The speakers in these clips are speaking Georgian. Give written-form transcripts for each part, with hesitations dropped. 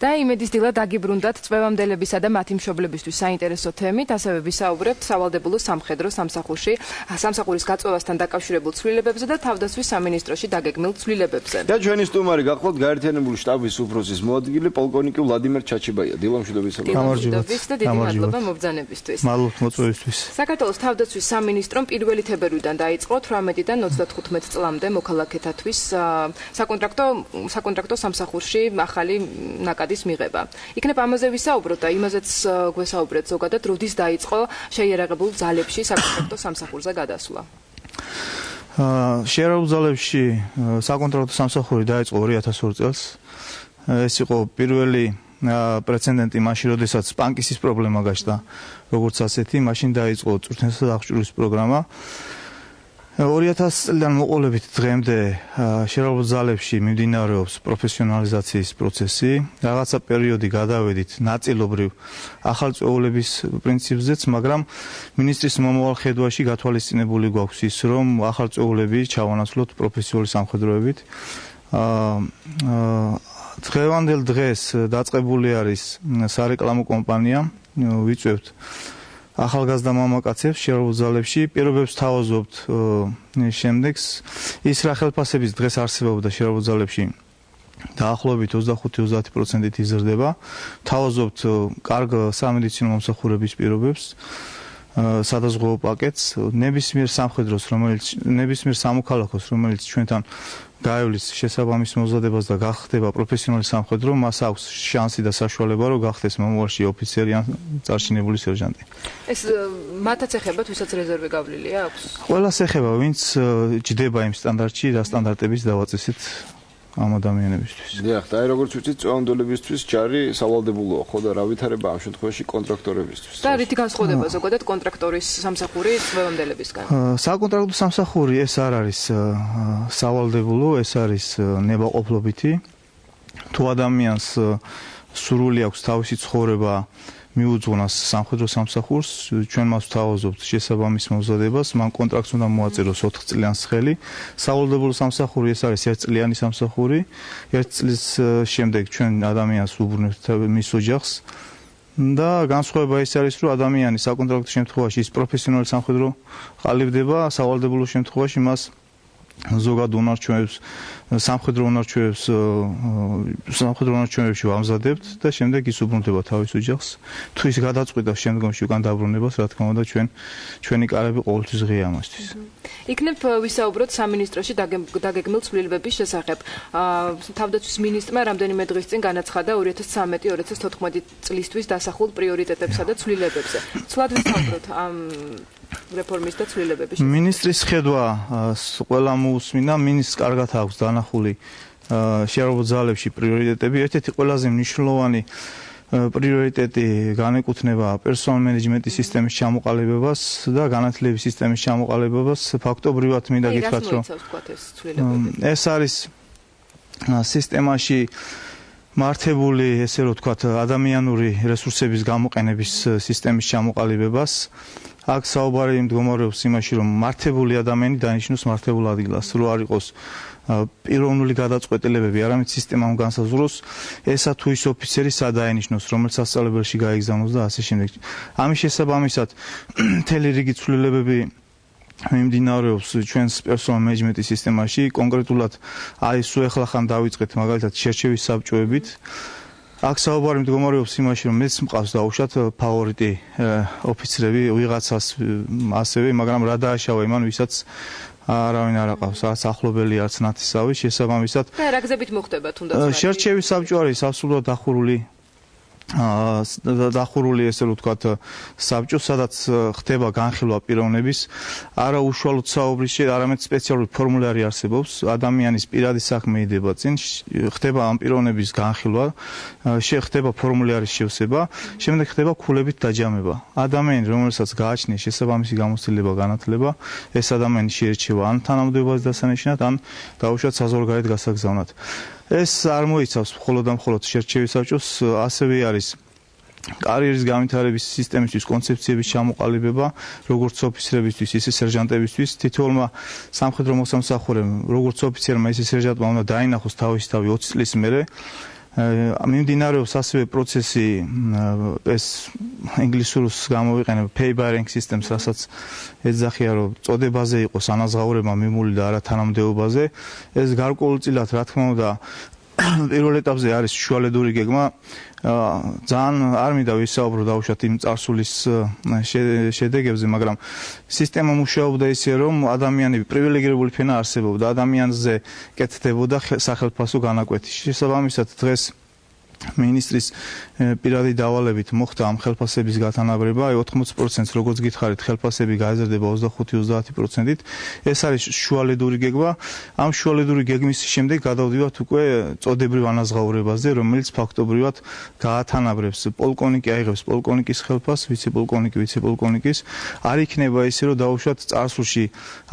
და იმედის დილა დაგიბრუნდათ წვევამდელებისა და მათი მშობლებისთვის საინტერესო თემით, ასევე ვისაუბრებთ სავალდებულო სამხედრო სამსახურში სამსახურის გაწვევასთან დაკავშირებულ ცვლილებებზე და თავდაცვის სამინისტროში დაგეგმილ ცვლილებებზე. და ჩვენი სტუმარი გახლავთ გაერთიანებული შტაბის უფროსის მოადგილე პოლკოვნიკი ვლადიმერ ჩაჩიბაია. დილამშვიდობის და დიდი მადლობა მობრძანებისთვის. მადლობთ მოწვევისთვის. საქართველოს თავდაცვის სამინისტრომ 1 თებერვლიდან დაიწყო 18-დან 35 წლამდე მოქალაქეთათვის საკონტრაქტო სამსახურში ახალი ნაკადის მიღება. იქნებ ამაზე ვისაუბროთ და იმაზეც გვესაუბრეთ ზოგადად, როდის დაიწყო შეიარაღებულ ძალებში საკონტრაქტო სამსახურზე გადასვლა. შეიარაღებულ ძალებში საკონტრაქტო სამსახური დაიწყო 2002 წელს. ეს იყო პირველი პრეცედენტი მაშინ, როდესაც პანკისის პრობლემა გაჩნდა, როგორც ასეთი, მაშინ დაიწყო წვრთნისა და აღჭურვილის პროგრამა. 2000 წლიდან მოყოლებით დღემდე შეიარაღებულ ძალებში მიმდინარეობს პროფესიონალიზაციის პროცესი. რაღაცა პერიოდი გადავედით ნაწილობრივ ახალ წვეულების პრინციპზეც, მაგრამ მინისტრის მომავალ ხედვაში გათვალისწინებული გვაქვს ის, რომ ახალ წვეულები ჩავანაცვლოთ პროფესიული სამხედროებით. დღევანდელ დღეს დაწყებული არის სარეკლამო კომპანია, ვიწვევთ ახალგაზრდა მამაკაცებს შეიარაღებულ ძალებში, პირობებს თავაზობთ შემდეგს ის რა ხელფასების დღეს არსებობდა შეიარაღებულ ძალებში დაახლოებით 25-30% იზრდება. თავაზობთ კარგ სამედიცინო მომსახურების პირობებს, სადაზღვეო პაკეტს, ნებისმიერ სამოქალაქოს, რომელიც ჩვენთან გაივლის შესაბამის მომზადებას და გახდება პროფესიონალი სამხედრო, მას აქვს შანსი და საშუალება, რომ გახდეს მომავალში ოფიცერი ან წარჩინებული სერჟანტი. ეს მათაც ეხება, ვისაც რეზერვი გავლილი აქვს? ყველას ეხება, ვინც ჯდება იმ სტანდარტში, რა სტანდარტების დავაწესით ამ ადამიანებისთვის. დიახ, და აი როგორც ვიცით, წვევამდელებისთვის ჯარი სავალდებულოა, ხო და რა ვითარება ამ შემთხვევაში კონტრაქტორებისთვის. და რითი განსხვავდება ზოგადად კონტრაქტორის სამსახური წვევამდელებისგან? საკონტრაქტო სამსახური ეს არ არის სავალდებულო, ეს არის ნებაყოფლობითი. თუ ადამიანს სურვილი აქვს თავისი ცხოვრება მიუძღვნას სამხედრო სამსახურს, ჩვენ მას ვთავაზობთ შესაბამის მომზადებას, მან კონტრაქტს უნდა მოაწეროს 4 წლიანს ხელი. სავალდებულო სამსახური ეს არის 1 წლიანი სამსახური. 1 წლის შემდეგ ჩვენ ადამიანს უბრუნებთ მის ოჯახს და განსხვავება ის არის, რომ ადამიანი საკონტრაქტო შემთხვევაში ის პროფესიონალი სამხედრო ყალიბდება, სავალდებულო შემთხვევაში მას ზოგად უნარჩვევებს სამხედრო უნარჩვევებში ვამზადებთ და შემდეგ ის უბრუნდება თავის ოჯახს. თუ ის გადაწყვიტა შემდგომში უკან დაბრუნებას, რა თქმა უნდა, ჩვენი კარები ყოველთვის ღია ამასთვის. იქნებ ვისაუბროთ სამინისტროში დაგეგმილ ცვლილებების შესახებ. თავდაცვის მინისტრმა რამდენიმე დღის წინ განაცხადა 2013-2014 წლისთვის დასახულ პრიორიტეტებსა და ცვლილებებზე. ცვლად ვისაუბროთ ამ რეფორმის და ცვლილებების. მინისტრის ხედვა ყველა მოусმინა, მინისტრს კარგად აქვს დანახული შეიარაღებულ ძალებში პრიორიტეტები. ერთ-ერთი ყველაზე მნიშვნელოვანი პრიორიტეტი განეკუთვნება პერსონალ მენეჯმენტის სისტემის ჩამოყალიბებას და განათლების სისტემის ჩამოყალიბებას. ფაქტობრივად მინდა გითხრათ, რომ ეს არის სისტემაში მართებული, ესე რომ ვთქვათ, ადამიანური რესურსების გამოყენების სისტემის ჩამოყალიბებას. აქ საუბარი მდგომარეობს იმაში, რომ მართებული ადამიანი დანიშნოს მართებულ ადგილას, რომ არ იყოს პიროვნული გადაწყვეტილებები, არამედ სისტემამ განსაზღვროს ესა თუ ის ოფიცერი სად დაენიშნოს, რომელიც სასწავლებელში გაიგზავნოს და ასე შემდეგ. ამის შესაბამისად მთელი რიგი ცვლილებები მიმდინარეობს ჩვენს პერსონალ მენეჯმენტის სისტემაში. კონკრეტულად აი სულ ახლა დავიწყეთ მაგალითად შერჩევის საბჭოებით. აქ საუბარი მდგომარეობს იმაში, რომ მეც მყავს დაუშვათ ფავორიტი ოფიცრები, ვიღაცას ასევე, მაგრამ რა დააშავა იმან, ვისაც არავინ არ აყავს, რაც ახლობელი არც ნათესავი, შესაბამისად. და რა გზებით მოხდება თუნდაც? შერჩევის საბჭო არის absolუტურად დახურული ესე რომ ვთქვათ საბჭო, სადაც ხდება განხილვა პიროვნების, არა უშუალოდ საუბრის, არამედ სპეციალური ფორმულარი არსებობს, ადამიანის პირადი საქმე იდება წინ, ხდება ამ პიროვნების განხილვა, ხდება ფორმულარის შევსება, შემდეგ ხდება ქულებით დაჯამება. ადამიანი, რომელსაც გააჩნია შესაბამისი გამოცდილება, განათლება, ეს ადამიანი შეერჩევა ან თანამდებობას დასანიშნად, ან დაუშვათ საზღვარგარეთ გასაგზავნად. ეს არ მოიცავს მხოლოდ და მხოლოდ შერჩევის საბჭოს, ასევე არის კარიერის განვითარების სისტემისთვის კონცეფციების ჩამოყალიბება, როგორც ოფიცრებისთვის, ისე სერჟანტებისთვის. თითოეულმა სამხედრო მოსამსახურემ, როგორც ოფიცერმა, ისე სერჟანტმა უნდა დაინახოს თავისი თავი 20 წლის მერე მიმდინარეობს ასევე პროცესი ეს ინგლისურს გამოვიყენებ pay by rank systems, რასაც ეძახიან რომ წოდებაზე იყოს ანაზღაურება მიმული და არა თანამდებობაზე. ეს გარკვეულწილად რა თქმა უნდა პირველ ეტაპზე არის შუალედური გეგმა. ძალიან არ მინდა ვისაუბრო დავუშვათ იმ წარსულის შედეგებზე, მაგრამ სისტემა მუშაობდა ისე რომ ადამიანები პრივილეგირებული ფენა არსებობდა, ადამიანზე კეთდებოდა სახელმწიფო განაკვეთი. შესაბამისად დღეს მინისტრის პირადი დავალებით მოხდა ამ ხელფასების გათანაბრება 80%, როგორც გითხარით, ხელფასები გაიზარდება 25-30%-ით. ეს არის შუალედური გეგმა. ამ შუალედური გეგმის შემდეგ გადავდივართ უკვე წოდებრივ ანაზღაურებაზე, რომელიც ფაქტობრივად გაათანაბრებს პოლკოვნიკი აიღებს პოლკოვნიკის ხელფასს, ვიცე-პოლკოვნიკი ვიცე-პოლკოვნიკის. არ იქნება ისე რომ დავუშვათ წარსულში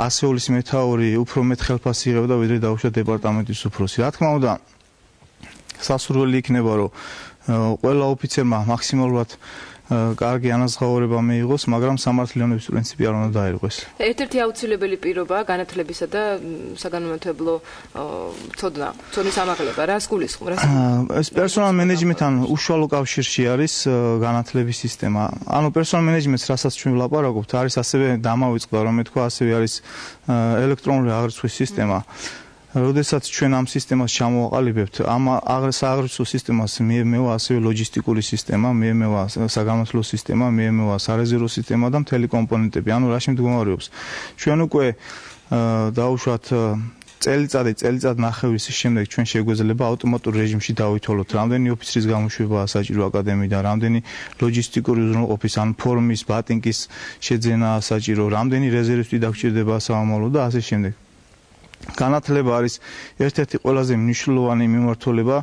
ასეულის მეთაური უფრო მეტ ხელფასს იღებდა ვიდრე დავუშვათ დეპარტამენტის უფროსი. რა თქმა უნდა სასურველი იქნება რომ ყველა ოფიცერმა მაქსიმალურად კარგი ანაზღაურება მიიღოს, მაგრამ სამართლიანობის პრინციპი არ უნდა დაერღვეს. ერთ-ერთი აუცილებელი პირობაა განათლებისა და საგანმანათლებლო ცოდნის ამაღლება. რას გულისხმობს? ეს პერსონალ მენეჯმენტთან უშუალო კავშირში არის განათლების სისტემა. ანუ პერსონალ მენეჯმენტს, რასაც ჩვენ ვლაპარაკობთ, არის ასევე დამავიწყდა, რომ ეთქვა, ასევე არის ელექტრონული აღრიცხვის სისტემა. როდესაც ჩვენ ამ სისტემას ჩამოვაყალიბებთ, ამ სააღრიცხვო სისტემას მიემევა ასევე ლოჯისტიკური სისტემა, მიემევა საგანმანათლებლო სისტემა, მიემევა სარეზერვო სისტემა და მთელი კომპონენტები. ანუ რა შემდგომარეობს? ჩვენ უკვე დაუშვათ წელიწად ნახევრის შემდეგ ჩვენ შეგვეძლება ავტომატურ რეჟიმში დავითვალოთ, რამდენი ოფიცრის გამოშვებაა საჭირო აკადემიიდან, რამდენი ლოჯისტიკური უზრუნველყოფის ან ფორმის, ბატინკის შეძენაა საჭირო, რამდენი რეზერვისტი დაგჭირდება სამომავლოდ და ასე შემდეგ. განათლება არის ერთ-ერთი ყველაზე მნიშვნელოვანი მიმართულება,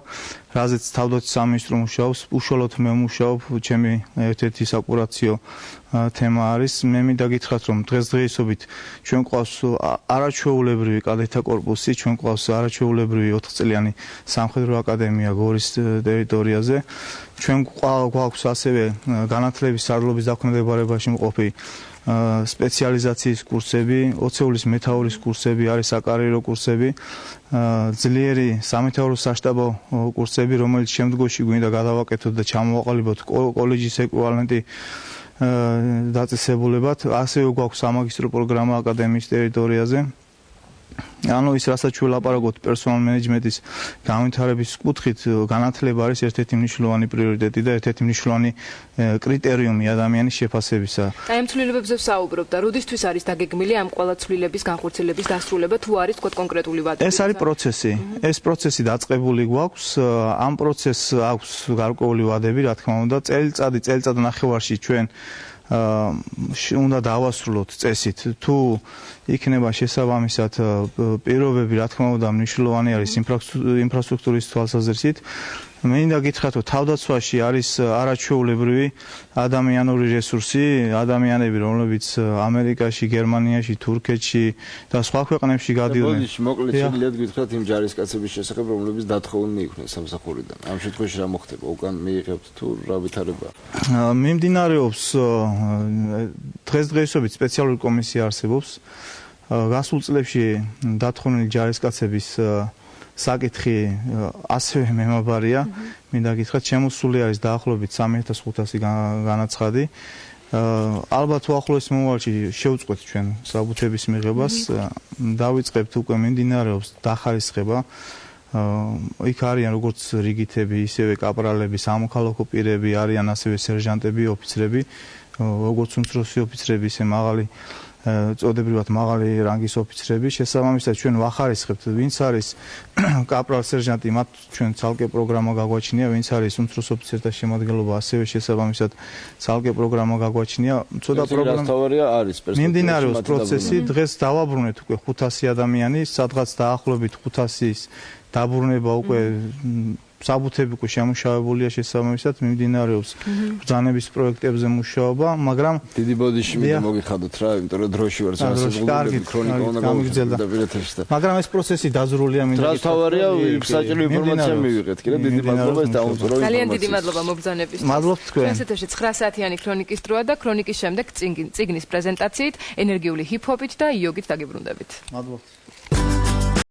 რაზეც თავდაცვის სამინისტრო მუშაობს, უშუალოდ მე ვმუშაობ, ჩემი ერთ-ერთი საკურაციო თემა არის. მე მინდა გითხრათ, რომ დღესდღეობით ჩვენ გვყავს არაჩვეულებრივი კადეტთა კორპუსი, ჩვენ გვყავს არაჩვეულებრივი 4-წლიანი სამხედრო აკადემია გორის ტერიტორიაზე. ჩვენ გვაქვს ასევე განათლების სარდლობის დაქვემდებარებაში მყოფი სპეციალიზაციის კურსები, ოცეულის მეთაურის კურსები, არის საკარიერო კურსები, ძლიერი სამეთაურო საშტაბო კურსები, რომელიც შემდგომში გვინდა გადავაკეთოთ და ჩამოვაყალიბოთ კოლეჯის ეკვივალენტი დაწესებულებად. ასევე გვაქვს სამაგისტრო პროგრამა აკადემიის ტერიტორიაზე. ანუ ის რასაც ჩვენ ვლაპარაკობთ პერსონალ მენეჯმენტის განვითარების კუთხით, განათლება არის ერთ-ერთი მნიშვნელოვანი პრიორიტეტი და ერთ-ერთი მნიშვნელოვანი კრიტერიუმი ადამიანის შეფასებისა. აი ამ ცვლილებებზე ვსაუბრობ და როდისთვის არის დაგეგმილი ამ ყველა ცვლილების განხორციელების დასრულება, თუ არის თქვა კონკრეტული ვადები? ეს არის პროცესი. ეს პროცესი დაწყებული გვაქვს, ამ პროცესს აქვს გარკვეული ვადები, რა თქმა უნდა, წელიწად ნახევარში ჩვენ უნდა დავასრულოთ წესით. თუ იქნება შესაბამისად პირობები, რა თქმა უნდა, მნიშვნელოვანი არის ინფრასტრუქტურის თვალსაზრისით. მინდა გითხრათ, რომ თავდაცვაში არის არაჩვეულებრივი ადამიანური რესურსი, ადამიანები, რომლებიც ამერიკაში, გერმანიაში, თურქეთში და სხვა ქვეყნებში გადიოდნენ. მოკლედ შეგიძლიათ გითხრათ იმ ჯარისკაცების შესახებ, რომლებიც დათხოვნი იყვნენ სამსახურიდან. ამ შემთხვევაში რა მოხდება? უკან მიიღებთ თუ რა ვითარებაა? მიმდინარეობს დღესდღეობით სპეციალური კომისია არსებობს. გასულ წლებში დათხოვნილი ჯარისკაცების საკითხი ასევე მემაბარია. მინდა გითხრათ, შემოსული არის დაახლოებით 3500 განაცხადი. ალბათ უახლოეს მომავალში შევწყვეტ ჩვენ საბუთების მიღებას, დავიწყებთ უკვე მიმდინარეობს დახარისხება. იქ არიან როგორც რიგითები, ისევე კაპრალები, სამოქალაქო პირები, არიან ასევე სერჟანტები, ოფიცრები, როგორც უმცროსი ოფიცრები, ისე მაღალი წოდებრივად მაღალი რანგის ოფიცრები. შესაბამისად ჩვენ ვახარისხებთ, ვინც არის კაპრალ სერჟანტი, მათ ჩვენ ცალკე პროგრამა გაგვაჩნია, ვინც არის უმცროს ოფიცერთა შემადგენლობა, ასევე შესაბამისად ცალკე პროგრამა გაგვაჩნია. ცოტა პროგრამა არის პერსპექტივა. მიმდინარეობს პროცესი, დღეს დავაბრუნეთ უკვე 500 ადამიანი, სადღაც დაახლოებით 500-ის დაბრუნება უკვე საბუთები უკვე შემუშავებულია, შესაბამისად მიმდინარეობს ბრძანების პროექტებზე მუშაობა, მაგრამ დიდი ბოდიში მინდა მოგიხადოთ რა, იმიტომ რომ დროში ვარ წასულები ქრონიკა უნდა გავიგზელდა. მაგრამ ეს პროცესი დაზრულია, მინდა გითხრათ. თავარია საჭირო ინფორმაცია მივიღეთ, კიდე დიდი მადლობა ეს დაუმწურო ინფორმაცია. ძალიან დიდი მადლობა მოგზაურობის. მადლობთ თქვენ. ესეთში 9 საათიანი ქრონიკის დროა და ქრონიკის შემდეგ წიგნის პრეზენტაციით, ენერგიული ჰიპ-ჰოპით და იოგით დაგიბრუნდებით. მადლობთ.